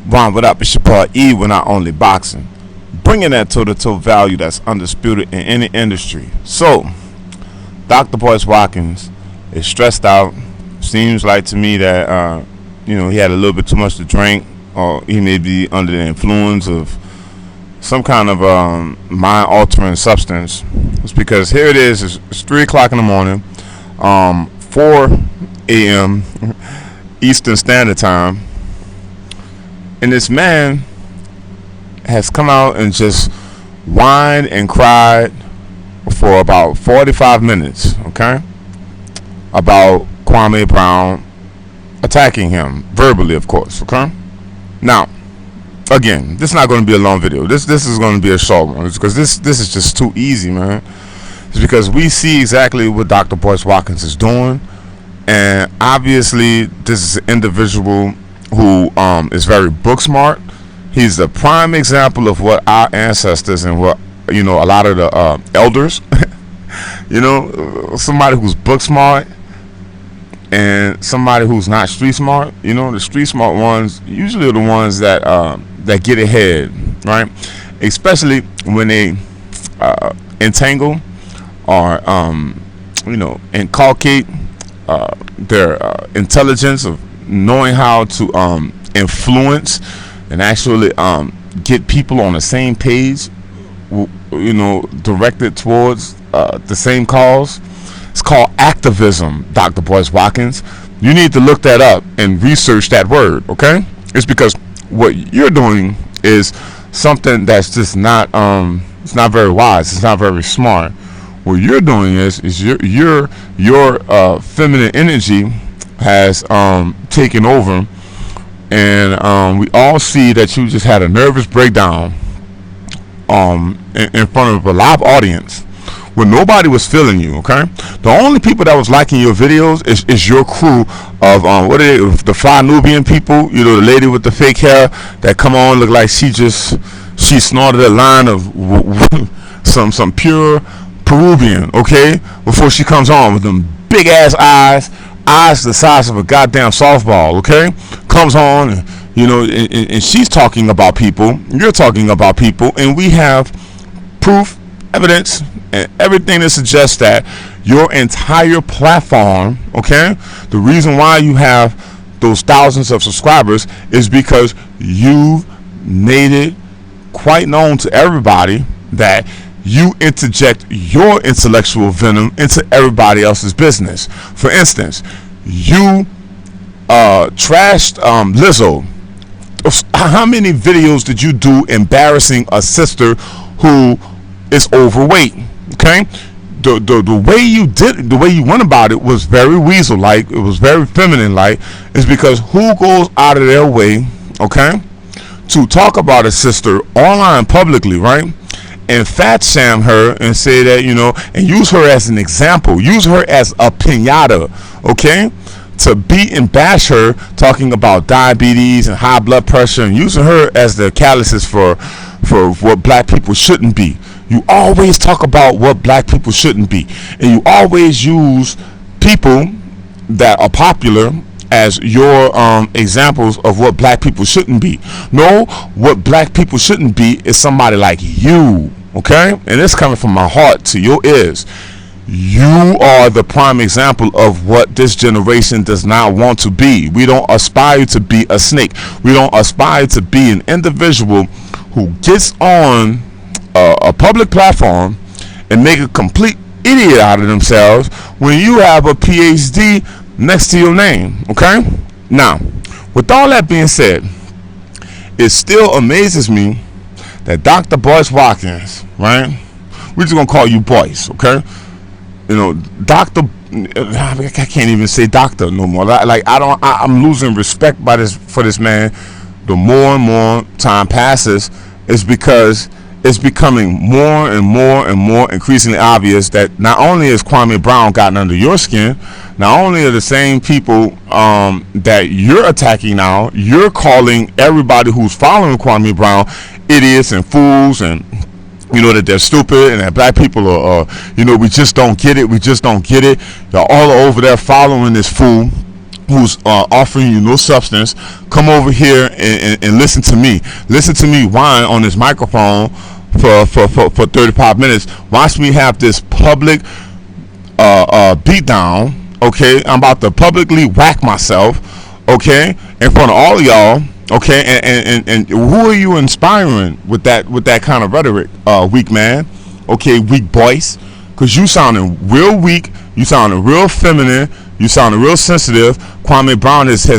Ron, what up? It's your part E. We're not only boxing, bringing that toe-to-toe value that's undisputed in any industry. So, Dr.Boyce Watkins is stressed out. Seems like to me that he had a little bit too much to drink, or he may be under the influence of some kind of mind-altering substance. It's because here it is. It's 3 o'clock in the morning, 4 a.m. Eastern Standard Time, and this man has come out and just whined and cried for about 45 minutes, okay, about Kwame Brown attacking him verbally, of course, okay. Now, again, this is not going to be a long video. This is going to be a short one, because this is just too easy, man. It's because we see exactly what Dr.Boyce Watkins is doing, and obviously this is an individual who is very book smart. He's the prime example of what our ancestors and what a lot of the elders somebody who's book smart and somebody who's not street smart. The street smart ones usually are the ones that get ahead, right? Especially when they entangle or inculcate their intelligence of knowing how to influence and actually get people on the same page, directed towards the same cause. It's called activism, Dr.Boyce Watkins. You need to look that up and research that word, okay? It's because what you're doing is something that's just not it's not very wise. It's not very smart. What you're doing is your feminine energy has taken over, and we all see that you just had a nervous breakdown in front of a live audience when nobody was feeling you, okay? The only people that was liking your videos is your crew of the Fly Nubian people, the lady with the fake hair that come on, look like she snorted a line of some pure Peruvian, okay, before she comes on with them big ass eyes the size of a goddamn softball, okay, comes on and and she's talking about people, you're talking about people, and we have proof, evidence, and everything that suggests that your entire platform, okay, the reason why you have those thousands of subscribers is because you made it quite known to everybody that you interject your intellectual venom into everybody else's business. For instance, you trashed Lizzo. How many videos did you do embarrassing a sister who is overweight? Okay, the way you went about it was very weasel like. It was very feminine like. It's because who goes out of their way, okay, to talk about a sister online publicly, right? And fat sham her and say that, and use her as an example, use her as a piñata, okay, to beat and bash her, talking about diabetes and high blood pressure, and using her as the catalyst for what black people shouldn't be. You always talk about what black people shouldn't be, and you always use people that are popular as your examples of what black people shouldn't be. No, what black people shouldn't be is somebody like you, okay? And it's coming from my heart to your ears. You are the prime example of what this generation does not want to be. We don't aspire to be a snake. We don't aspire to be an individual who gets on a public platform and make a complete idiot out of themselves when you have a PhD next to your name, okay? Now, with all that being said, it still amazes me that Dr.Boyce Watkins, right? We're just gonna call you Boyce, okay? Doctor, I can't even say doctor no more. I'm losing respect for this man. The more and more time passes, it's because it's becoming more and more and more increasingly obvious that not only has Kwame Brown gotten under your skin, not only are the same people that you're attacking now, you're calling everybody who's following Kwame Brown idiots and fools, and that they're stupid, and that black people are we just don't get it, They're all over there following this fool who's offering you no substance, come over here and listen to me. Listen to me whine on this microphone for 35 minutes. Watch me have this public beat down. Okay, I'm about to publicly whack myself. Okay, in front of all of y'all. Okay, and who are you inspiring with that kind of rhetoric, weak man? Okay, weak boys, because you sounding real weak. You sounding real feminine. You sounding real sensitive. Kwame Brown has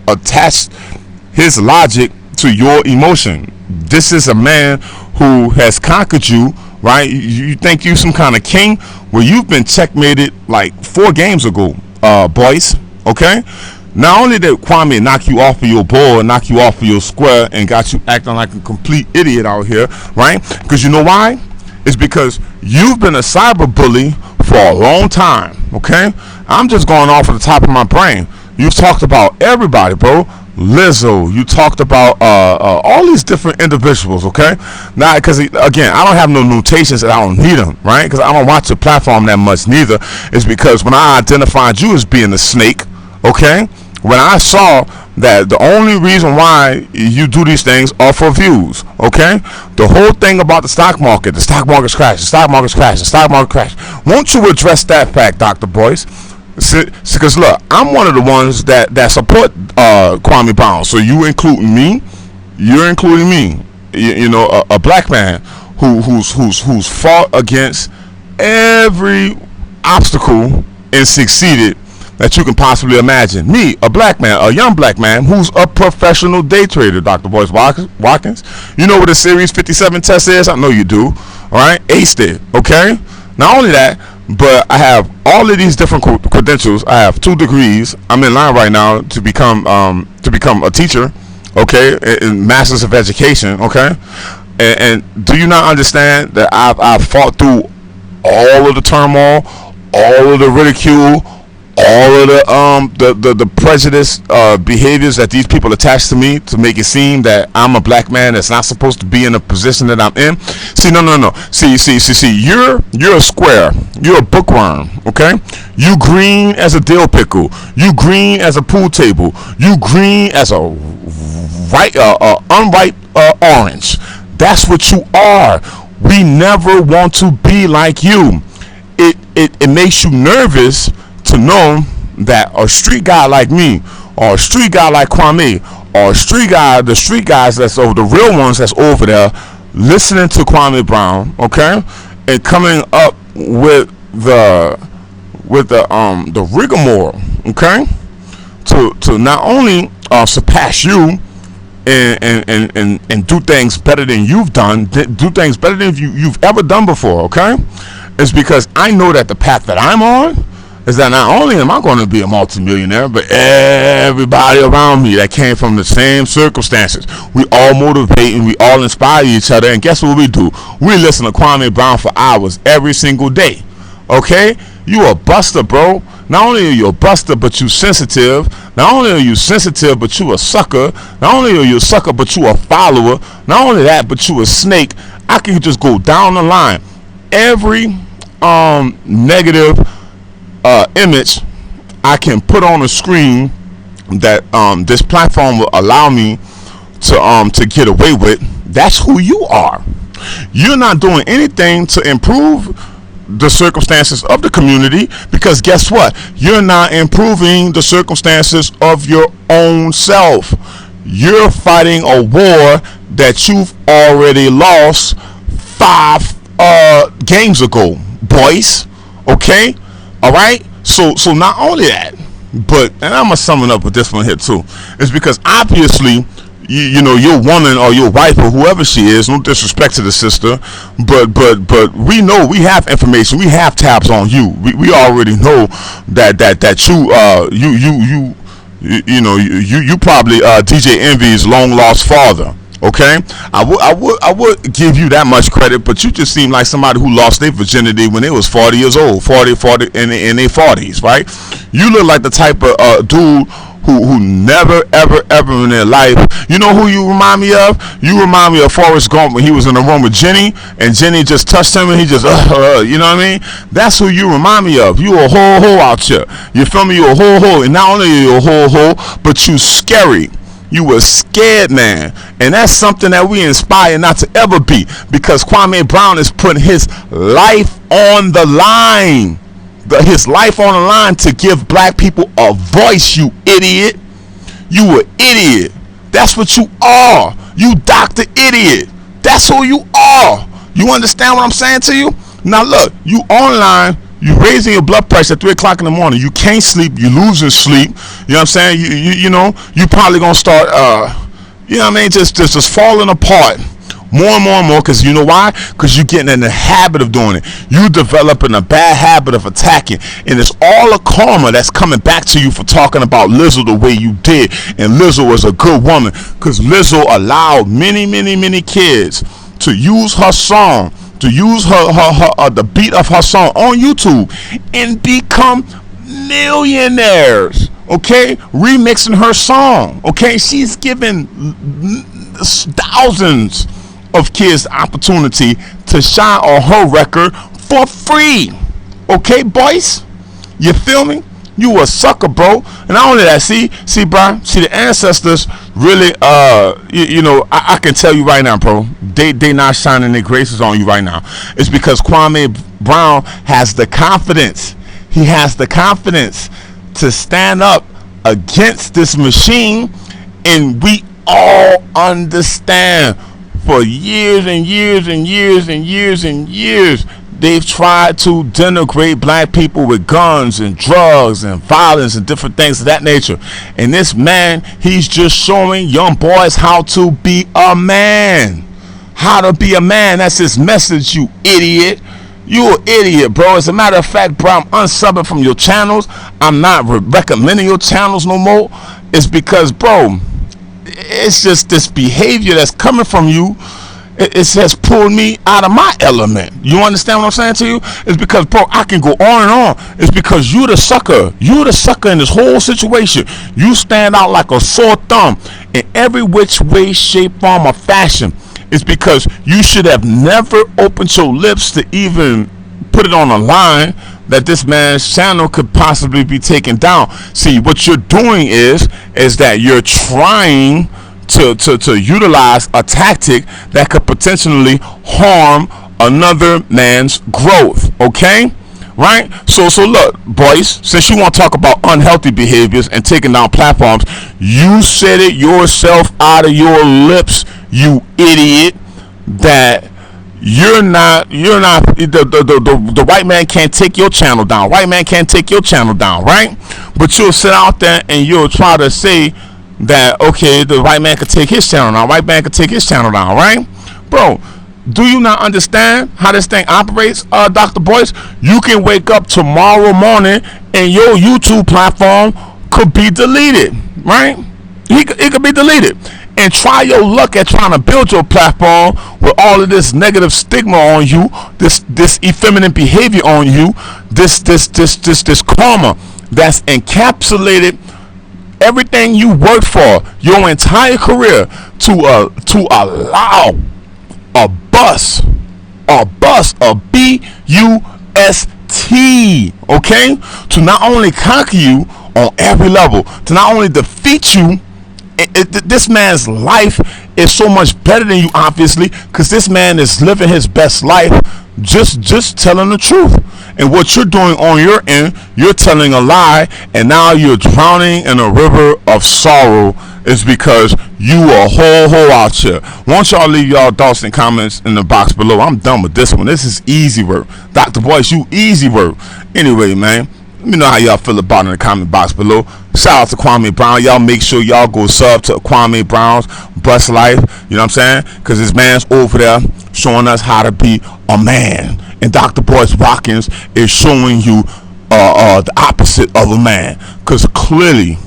attached his logic to your emotion. This is a man who has conquered you, right? You think you some kind of king? Well, you've been checkmated like 4 games ago, boys. Okay. Not only did Kwame knock you off of your board, knock you off of your square, and got you acting like a complete idiot out here, right? Because you know why? It's because you've been a cyber bully for a long time. Okay. I'm just going off of the top of my brain. You've talked about everybody, bro. Lizzo, you talked about all these different individuals, okay? Now, because again, I don't have no notations and I don't need them, right? Because I don't watch the platform that much neither. It's because when I identified you as being a snake, okay, when I saw that the only reason why you do these things are for views, okay? The whole thing about the stock market's crashing, the stock market's crashing, the stock market crashing. Won't you address that fact, Dr. Boyce? Because look, I'm one of the ones that support Kwame Brown. So you including me, you're including me. You know, a black man who's fought against every obstacle and succeeded that you can possibly imagine. Me, a black man, a young black man who's a professional day trader, Dr.Boyce Watkins. You know what a Series 57 test is? I know you do. All right, aced it. Okay. Not only that, but I have all of these different credentials. I have 2 degrees. I'm in line right now to become a teacher, okay, in Masters of Education, okay. And do you not understand that I've fought through all of the turmoil, all of the ridicule, all of the prejudice behaviors that these people attach to me to make it seem that I'm a black man that's not supposed to be in the position that I'm in. See, no. See. You're a square. You're a bookworm. Okay. You green as a dill pickle. You green as a pool table. You green as a unripe orange. That's what you are. We never want to be like you. It makes you nervous to know that a street guy like me, or a street guy like Kwame, or the street guys that's over, the real ones that's over there, listening to Kwame Brown, okay, and coming up with the rigmarole, okay, to not only surpass you and do things better than you've done, do things better than you've ever done before, okay? It's because I know that the path that I'm on is that not only am I going to be a multimillionaire, but everybody around me that came from the same circumstances. We all motivate and we all inspire each other. And guess what we do? We listen to Kwame Brown for hours every single day. Okay? You a buster, bro. Not only are you a buster, but you sensitive. Not only are you sensitive, but you a sucker. Not only are you a sucker, but you a follower. Not only that, but you a snake. I can just go down the line. Every negative image I can put on a screen that this platform will allow me to get away with. That's who you are. You're not doing anything to improve the circumstances of the community, because guess what? You're not improving the circumstances of your own self. You're fighting a war that you've already lost 5 games ago, boys. Okay? All right? So not only that, but, and I'm gonna sum it up with this one here too, is because obviously you know, your woman or your wife or whoever she is, no disrespect to the sister, but we know, we have information, we have tabs on you. We already know that you probably DJ Envy's long lost father. Okay, I would give you that much credit, but you just seem like somebody who lost their virginity when they was 40 years old, 40 in their 40s, right? You look like the type of dude who never ever in their life. You know who you remind me of? You remind me of Forrest Gump when he was in the room with Jenny, and Jenny just touched him, and he just you know what I mean? That's who you remind me of. You a whole hoe out here. You feel me? You a whole hoe, and not only are you a whole hoe, but you scary. You a scared man, and that's something that we inspire not to ever be, because Kwame Brown is putting his life on the line. His life on the line to give black people a voice. You idiot. You an idiot. That's what you are. You Dr. Idiot. That's who you are. You understand what I'm saying to you? Now look, you online, you raising your blood pressure at 3 o'clock in the morning. You can't sleep. You losing sleep. You know what I'm saying? You know, you probably gonna start you know what I mean, just falling apart more and more and more, because you know why? Because you're getting in the habit of doing it. You developing a bad habit of attacking, and it's all a karma that's coming back to you for talking about Lizzo the way you did. And Lizzo was a good woman, because Lizzo allowed many kids to use her song, to use her the beat of her song on YouTube, and become millionaires. Okay, remixing her song. Okay, she's given thousands of kids the opportunity to shine on her record for free. Okay, boys, you feel me? You a sucker, bro. And not only that, see, bro, see the ancestors really, you know, I can tell you right now, bro, they not shining their graces on you right now. It's because Kwame Brown has the confidence. He has the confidence to stand up against this machine, and we all understand. For years and years and years and years and years, they've tried to denigrate black people with guns and drugs and violence and different things of that nature. And this man, he's just showing young boys how to be a man. How to be a man. That's his message, you idiot. You an idiot, bro. As a matter of fact, bro, I'm unsubbing from your channels. I'm not recommending your channels no more. It's because, bro, it's just this behavior that's coming from you. It has pulled me out of my element. You understand what I'm saying to you? It's because, bro, I can go on and on. It's because you're the sucker. You're the sucker in this whole situation. You stand out like a sore thumb in every which way, shape, form, or fashion. It's because you should have never opened your lips to even put it on a line that this man's channel could possibly be taken down. See, what you're doing is that you're trying to utilize a tactic that could potentially harm another man's growth. Okay, right? So look, boys, since you want to talk about unhealthy behaviors and taking down platforms, you said it yourself out of your lips, you idiot, that you're not the white man can't take your channel down. White man can't take your channel down, right? But you'll sit out there and you'll try to say that, okay, the white man could take his channel down. White man could take his channel down, right? Bro, do you not understand how this thing operates, Dr. Boyce? You can wake up tomorrow morning and your YouTube platform could be deleted, right? It could be deleted. And try your luck at trying to build your platform with all of this negative stigma on you, this effeminate behavior on you, this karma that's encapsulated everything you worked for your entire career to allow a bus, a B-U-S-T, okay, to not only conquer you on every level, to not only defeat you. This man's life is so much better than you, obviously, because this man is living his best life, just telling the truth. And what you're doing on your end, you're telling a lie, and now you're drowning in a river of sorrow. Is because you a whole out here. Won't y'all leave y'all thoughts and comments in the box below? I'm done with this one. This is easy work. Dr. Boyce, you easy work. Anyway, man, let me know how y'all feel about it in the comment box below. Shout out to Kwame Brown. Y'all make sure y'all go sub to Kwame Brown's Bust Life. You know what I'm saying? Because this man's over there showing us how to be a man. And Dr.Boyce Watkins is showing you the opposite of a man. Because clearly,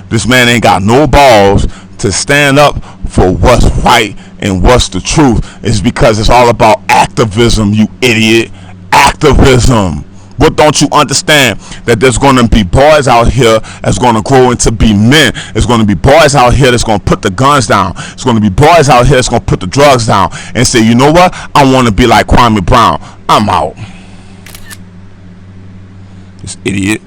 this man ain't got no balls to stand up for what's right and what's the truth. It's because it's all about activism, you idiot. Activism. What don't you understand? That there's going to be boys out here that's going to grow into be men. There's going to be boys out here that's going to put the guns down. There's going to be boys out here that's going to put the drugs down and say, you know what? I want to be like Kwame Brown. I'm out. This idiot.